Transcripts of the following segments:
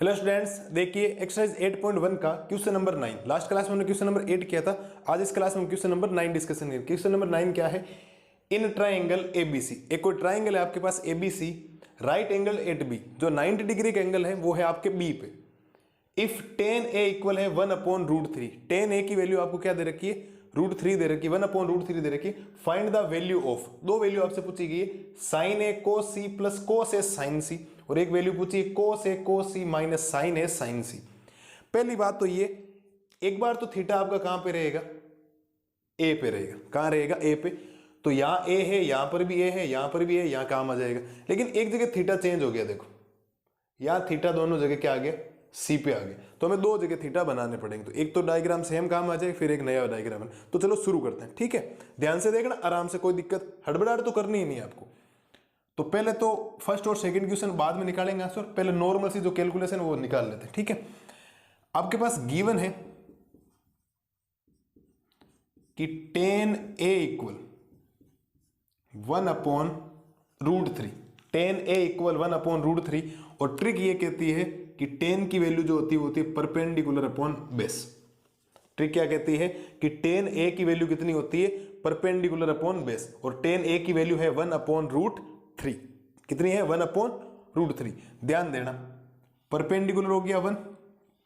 Hello students, देखिए exercise 8.1 का question number 9। Last class में हमने क्वेश्चन नंबर 8 किया था। आज इस क्लास में क्वेश्चन नंबर 9 डिस्कशन करेंगे। क्वेश्चन नंबर 9 क्या है? इन ट्राइंगल एबीसी, एक कोई ट्राइंगल है आपके पास ABC, right angle at B, जो 90 डिग्री का एंगल है वो है आपके बी पे। इफ tan a इक्वल है 1/√3, tan a की वैल्यू आपको क्या दे रखी है? √3 दे रखी है, 1/√3 दे रखी है। फाइंड द वैल्यू ऑफ, दो वैल्यू आपसे पूछी गई है, sin a cos c plus cos a sin c, और एक वैल्यू पूछी है cos a cos c minus sin a sin c। पहली बात तो ये, एक बार तो थीटा आपका कहां पे रहेगा? a पे रहेगा। कहां रहेगा? a पे। तो यहां a है, यहां पर भी a है, यहां पर भी a, यहां काम आ जाएगा। लेकिन एक जगह थीटा चेंज हो गया, देखो यहां थीटा दोनों जगह क्या आ गया? सी पे आ गया। तो हमें दो जगह थीटा बनाने पड़ेंगे। तो एक तो डायग्राम सेम काम आ जाएगा, फिर एक नया डायग्राम। तो चलो शुरू करते हैं, ठीक है? ध्यान से देखना, आराम से, कोई दिक्कत हड़बड़ाहट तो करनी ही नहीं आपको। तो पहले तो फर्स्ट और सेकंड क्वेश्चन बाद में निकालेंगे आंसर, पहले नॉर्मल सी जो कैलकुलेशन वो निकाल लेते हैं, ठीक है? आपके पास गिवन है कि tan a equal 1/√3, tan a equal 1/√3, और ट्रिक ये कहती है कि tan की वैल्यू जो होती है वो होती है परपेंडिकुलर अपॉन बेस। ट्रिक क्या कहती है कि tan a की वैल्यू कितनी होती है? परपेंडिकुलर अपॉन बेस, और tan a की वैल्यू है 1/√3। कितनी है? 1/√3। ध्यान देना, परपेंडिकुलर हो गया 1,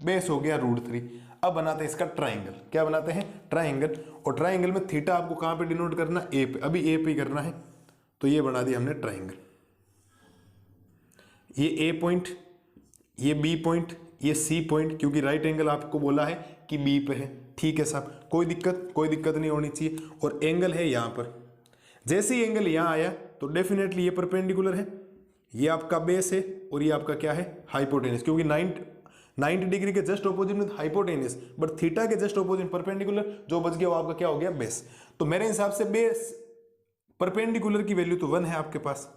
बेस हो गया √3। अब बनाते हैं इसका ट्राइंगल। क्या बनाते हैं? ट्राइंगल। और ट्राइंगल में थीटा आपको कहां पे डिनोट करना? ए पे। अभी ए पे ही करना है, तो ये बना दिया हमने ट्राइंगल। ये ए पॉइंट, ये बी पॉइंट, ये सी पॉइंट, क्योंकि राइट एंगल आपको बोला है कि बी पे है। ठीक है साहब, कोई दिक्कत नहीं होनी चाहिए। और एंगल है यहां पर। जैसे ही एंगल यहां आया तो डेफिनेटली ये परपेंडिकुलर है, ये आपका बेस है, और ये आपका क्या है? हाइपोटेनस, क्योंकि 90 डिग्री के जस्ट ऑपोजिट में हाइपोटेनस, बट थीटा के जस्ट ऑपोजिट परपेंडिकुलर, जो बच गया वो आपका क्या हो गया? बेस। तो मेरे हिसाब से बेस परपेंडिकुलर की वैल्यू तो 1 है आपके पास,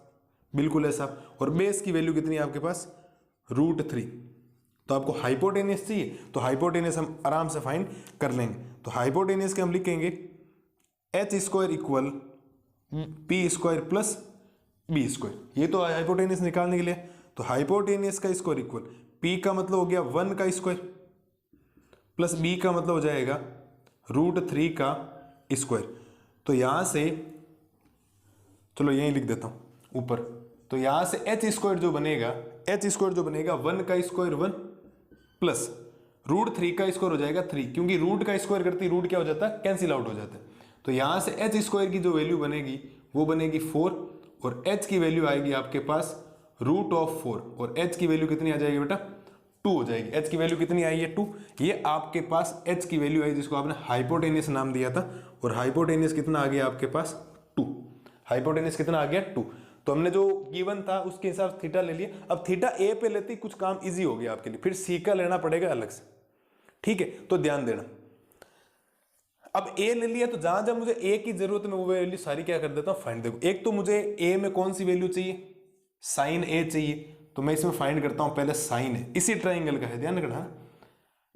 बिल्कुल है साहब, और बेस की वैल्यू कितनी है आपके पास? √3। तो आपको हाइपोटेनस चाहिए, तो हाइपोटेनस हम आराम से फाइंड कर लेंगे। तो हाइपोटेनस के हम लिखेंगे h² equal p² plus b²। ये तो हाइपोटेनस निकालने के लिए। तो हाइपोटेनस का स्क्वायर इक्वल p का मतलब हो गया 1 का स्क्वायर, प्लस b का मतलब हो जाएगा √3 का स्क्वायर। तो यहां से चलो यहीं लिख देता हूं ऊपर। तो यहां से h² जो बनेगा, 1 का स्क्वायर 1 प्लस √3 का स्क्वायर हो जाएगा 3, क्योंकि रूट का स्क्वायर करती रूट क्या हो जाता है? कैंसिल आउट हो जाता है। तो यहां से h² की जो वैल्यू बनेगी वो बनेगी 4, और h की वैल्यू आएगी आपके पास √4, और h की वैल्यू कितनी आ जाएगी बेटा? 2 हो जाएगी। h की वैल्यू कितनी आई है? 2। ये आपके पास h की वैल्यू आई जिसको आपने हाइपोटेनस नाम दिया था, और हाइपोटेनस कितना आ गया आपके पास? 2। हाइपोटेनस कितना आ गया? 2। तो हमने जो गिवन था उसके हिसाब से थीटा ले लिया। अब थीटा ए पे लेते कुछ काम इजी हो गया आपके लिए, फिर सी का लेना पड़ेगा अलग से, ठीक है? तो ध्यान देना, अब ए ले लिया तो जहां जहां मुझे ए की जरूरत है मैं वो वैल्यू सारी क्या कर देता हूं? फाइंड। देखो, एक तो मुझे ए में कौन सी वैल्यू चाहिए? साइन ए चाहिए। तो मैं इसमें फाइंड करता हूं पहले साइन ए, इसी ट्राइंगल का है, ध्यान रखना।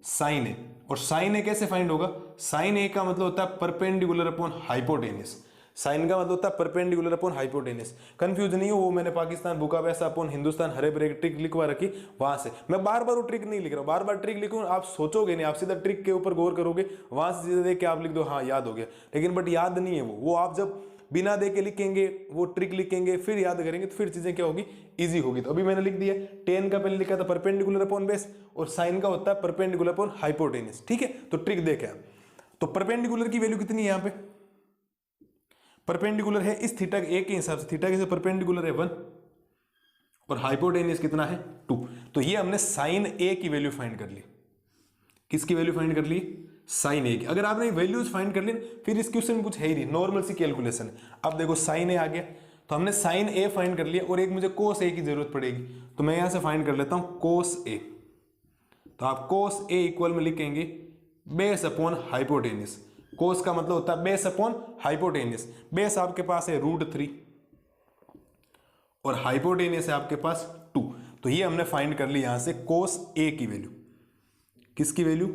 साइन ए, और साइन ए कैसे फाइंड होगा? साइन ए का मतलब होता है परपेंडिकुलर अपॉन हाइपोटेनस। साइन का मतलब होता है परपेंडिकुलर अपॉन हाइपोटेनस। कंफ्यूज नहीं हो, वो मैंने पाकिस्तान बुकावैसा अपॉन हिंदुस्तान हरे भरे ट्रिक लिखवा रखी, वहां से मैं बार बार वो ट्रिक नहीं लिख रहा हूं। बार बार ट्रिक लिखूं आप सोचोगे नहीं, आप सीधा ट्रिक के ऊपर गौर करोगे, वहां से सीधे देख के आप लिख दो हाँ याद हो गया, लेकिन बट याद नहीं है वो आप जब बिना दे के लिखेंगे, वो ट्रिक लिखेंगे, फिर याद करेंगे, तो फिर चीजें क्या होगी? इजी होगी। तो अभी मैंने लिख दिया, tan का पहले लिखा था परपेंडिकुलर अपॉन बेस, और साइन का होता है परपेंडिकुलर अपॉन हाइपोटेनस, ठीक है? तो ट्रिक देखें आप। तो परपेंडिकुलर की वैल्यू कितनी है यहां पे? परपेंडिकुलर है इस थीटा ए के हिसाब से, थीटा के परपेंडिकुलर है 1, और हाइपोटेनस कितना है? 2। तो ये हमने साइन ए की वैल्यू फाइंड कर ली। किसकी वैल्यू फाइंड कर ली? साइन ए की। अगर आपने वैल्यूज फाइंड कर ली फिर इस क्वेश्चन में कुछ है ही नहीं, नॉर्मल सी कैलकुलेशन है। अब देखो साइन ए आ गया, तो हमने साइन ए फाइंड कर लिया, और एक मुझे कोस ए की जरूरत पड़ेगी, तो मैं यहां से फाइंड कर लेता हूं कोस ए। तो आप कोस ए इक्वल में लिखेंगे बेस अपॉन हाइपोटेनस। कोस का मतलब होता है बेस अपॉन हाइपोटेनस। बेस आपके पास है √3, और हाइपोटेनस है आपके पास 2। तो ये हमने फाइंड कर ली यहां से कोस ए की वैल्यू। किसकी वैल्यू?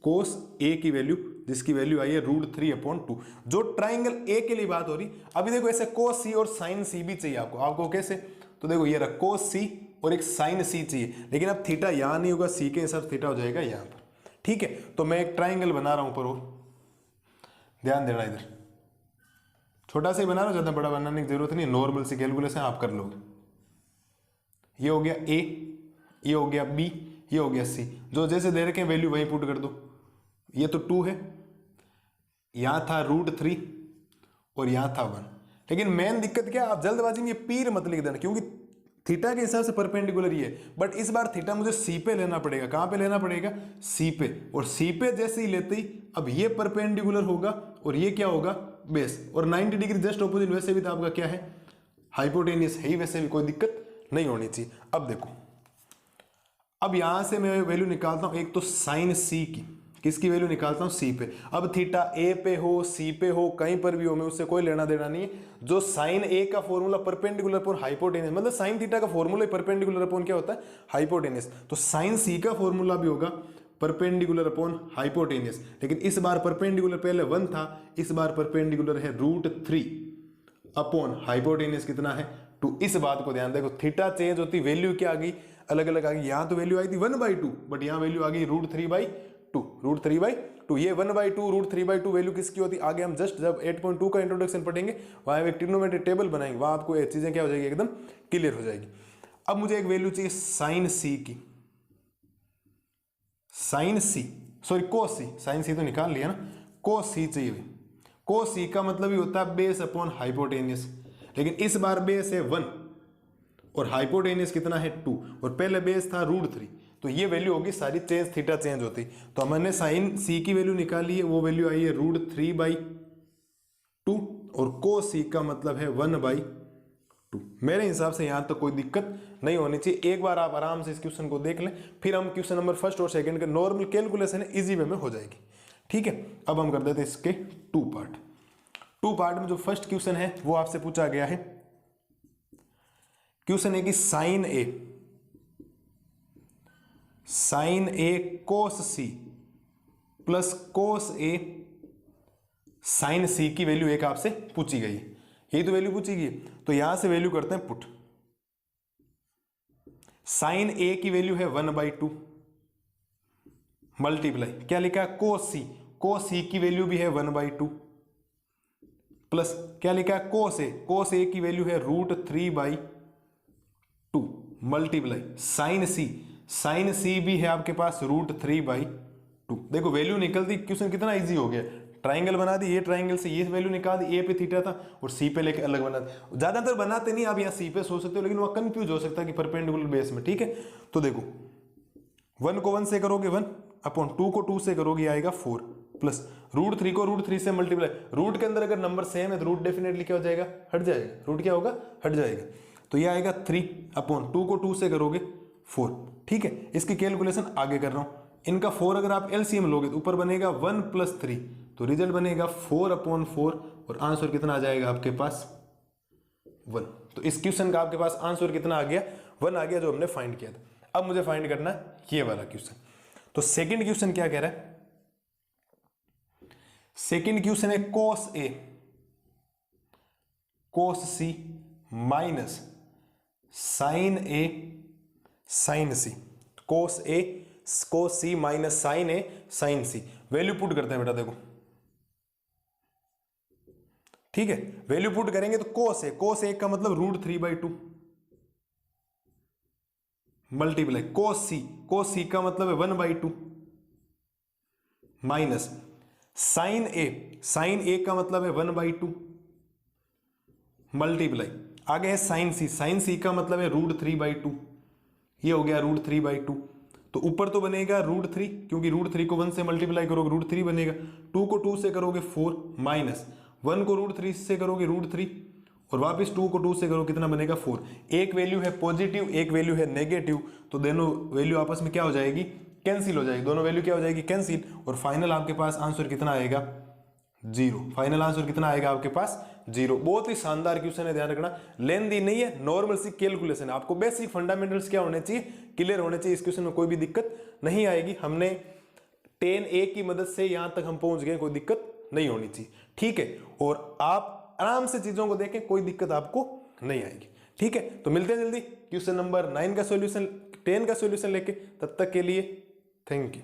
कोस ए की वैल्यू, जिसकी वैल्यू आई है √3/2। जो ट्राइंगल ए के लिए बात हो रही। अभी देखो ऐसे कोस सी और साइन सी भी चाहिए आपको। कैसे? तो देखो ये रहा कोस सी और एक साइन सी चाहिए, लेकिन अब थीटा यहां नहीं होगा, सी के हिसाब से थीटा हो जाएगा यहां पर। ठीक है, तो मैं एक ट्राइंगल बना रहा हूं पर, और ध्यान देना इधर छोटा सा ही बना रहा हूं, ज्यादा बड़ा बनाने की जरूरत नहीं, नॉर्मल सी कैलकुलेशन आप कर लोगे। ये हो गया ए, ये हो गया बी, ये हो गया सी, जो जैसे दे रखे हैं वैल्यू वही पुट कर दो। ये तो 2 है, यहां था √3 और यहां था 1। लेकिन मेन दिक्कत क्या है, आप जल्दबाजी में ये पीर मत लिख देना, क्योंकि थीटा के हिसाब से परपेंडिकुलर ही है, बट इस बार थीटा मुझे सी पे लेना पड़ेगा। कहां पे लेना पड़ेगा? सी पे। और सी पे जैसे ही लेते ही अब ये परपेंडिकुलर होगा और ये क्या होगा? बेस। और 90 डिग्री जस्ट ऑपोजिट, वैसे भी तो आपका क्या है? हाइपोटेनियस है ही, वैसे भी कोई दिक्कत नहीं होनी चाहिए। अब देखो, अब यहां से मैं वैल्यू निकालता हूं, एक तो साइन सी की, किसकी वैल्यू निकालता हूं? सी पे। अब थीटा ए पे हो, सी पे हो, कहीं पर भी हो, मैं उससे कोई लेना देना नहीं है। जो साइन ए का फॉर्मूला परपेंडिकुलर अपॉन हाइपोटेनियस, मतलब साइन थीटा का फॉर्मूला परपेंडिकुलर अपॉन क्या होता है? हाइपोटेनियस। तो साइन सी का फॉर्मूला भी होगा परपेंडिकुलर अपॉन हाइपोटेनियस, लेकिन इस बार परपेंडिकुलर पहले 1 था, इस बार परपेंडिकुलर है √3 अपॉन हाइपोटेनियस कितना है? 2। इस बात को ध्यान देखो, थीटा चेंज होती, वैल्यू क्या आ गई? अलग अलग आ गई। यहां तो वैल्यू आई थी 1/2, बट यहां वैल्यू आ गई √3/2, √3/2। ये 1/2 √3/2 वैल्यू किसकी होती? आगे हम जस्ट जब 8.2 का इंट्रोडक्शन पढ़ेंगे, वहां एक ट्रिग्नोमेट्रिक टेबल बनाएंगे, वहां आपको ये चीजें क्या हो जाएगी? एकदम क्लियर हो जाएगी। अब मुझे एक वैल्यू चाहिए साइन सी की, साइन सी, सॉरी कोस सी, साइन सी तो निकाल लिया ना, कोस सी चाहिए। कोस सी का मतलब ही होता है बेस अपॉन हाइपोटेनियस, लेकिन इस बार बेस है 1 और हाइपोटेनियस कितना है? 2, और पहले बेस था √3, तो ये वैल्यू होगी सारी चेंज, थीटा चेंज होती। तो हमने साइन सी की वैल्यू निकाली है, वो वैल्यू आई है √3/2, और कोस सी का मतलब है 1/2। मेरे हिसाब से यहां तक कोई दिक्कत नहीं होनी चाहिए। एक बार आप आराम से इस क्वेश्चन को देख लें, फिर हम क्वेश्चन नंबर फर्स्ट और सेकंड का नॉर्मल कैलकुलेशन है, इजी वे में हो जाएगी। ठीक है, अब हम कर देते हैं इसके 2 पार्ट। 2 पार्ट में जो फर्स्ट क्वेश्चन है वो आपसे पूछा गया है, क्वेश्चन है कि साइन ए कोस सी प्लस कोस ए साइन सी की वैल्यू एक आपसे पूछी गई है। यही तो वैल्यू पूछी गई, तो यहां से वैल्यू करते हैं पुट। साइन ए की वैल्यू है 1/2 मल्टीप्लाई, क्या लिखा है? कोस सी की वैल्यू भी है 1/2 प्लस क्या लिखा है? कोस ए की वैल्यू है √3/2 मल्टीप्लाई साइन सी भी है आपके पास √3/2। देखो वैल्यू निकलती, क्वेश्चन कितना इजी हो गया। ट्राइंगल बना दी, ये ट्राइंगल से ये वैल्यू निकाल दी, ए पे थीटा था और सी पे लेके अलग बना दी। ज्यादातर बनाते नहीं, आप यहाँ सी पे सोच सकते हो, लेकिन वह कंफ्यूज हो सकता है कि परपेंडिकुलर बेस में। ठीक है, तो देखो 1 को 1 से करोगे 1 अपॉन 2 को 2 से करोगे आएगा 4 प्लस √3 को √3 से मल्टीप्लाई। रूट के अंदर अगर नंबर सेम है तो रूट डेफिनेटली क्या हो जाएगा? हट जाएगा। रूट क्या होगा? हट जाएगा। तो ये आएगा 3 अपॉन 2 को 2 से करोगे 4। ठीक है, इसकी कैलकुलेशन आगे कर रहा हूं। इनका 4 अगर आप एलसीएम लोगे तो ऊपर बनेगा 1 + 3, तो रिजल्ट बनेगा 4/4 और आंसर कितना आ जाएगा आपके पास? 1। तो इस क्वेश्चन का आपके पास आंसर कितना आ गया? 1 आ गया, जो हमने फाइंड किया था। अब मुझे फाइंड करना है ये वाला क्वेश्चन। तो सेकंड क्वेश्चन क्या कह रहा है? सेकंड क्वेश्चन है कोस सी माइनस साइन ए साइन सी। कोस सी माइनस साइन ए साइन सी। वैल्यू पुट करते हैं बेटा, देखो ठीक है, वैल्यू पुट करेंगे तो कोस ए का मतलब √3/2 मल्टीप्लाई कोस सी का मतलब है 1/2 माइनस साइन ए का मतलब है 1/2 मल्टीप्लाई आगे है साइन सी का मतलब है √3/2। ये हो गया √3/2। तो ऊपर तो बनेगा √3, क्योंकि √3 को 1 से मल्टीप्लाई करोगे √3 बनेगा। 2 को 2 से करोगे 4 माइनस 1 को √3 से करोगे √3 और वापस 2 को 2 से करो कितना बनेगा? 4। एक वैल्यू है पॉजिटिव, एक वैल्यू है नेगेटिव, तो दोनों वैल्यू आपस में क्या हो जाएगी? कैंसिल हो जाएगी। दोनों वैल्यू क्या हो जाएगी? कैंसिल। और फाइनल आपके पास आंसर कितना आएगा? 0। फाइनल आंसर कितना आएगा आपके पास? 0। बहुत ही शानदार क्वेश्चन है, ध्यान रखना। लेंथी नहीं है, नॉर्मल सी कैलकुलेशन है। आपको बेसिक फंडामेंटल्स क्या होने चाहिए? क्लियर होने चाहिए। इस क्वेश्चन में कोई भी दिक्कत नहीं आएगी। हमने 10A की मदद से यहां तक हम पहुंच गए, कोई दिक्कत नहीं होनी चाहिए। ठीक है, और आप आराम से चीजों को देखें, कोई दिक्कत आपको नहीं आएगी। ठीक है, तो मिलते हैं जल्दी क्वेश्चन नंबर 9 का सॉल्यूशन 10 का सॉल्यूशन लेके। तब तक के लिए थैंक यू।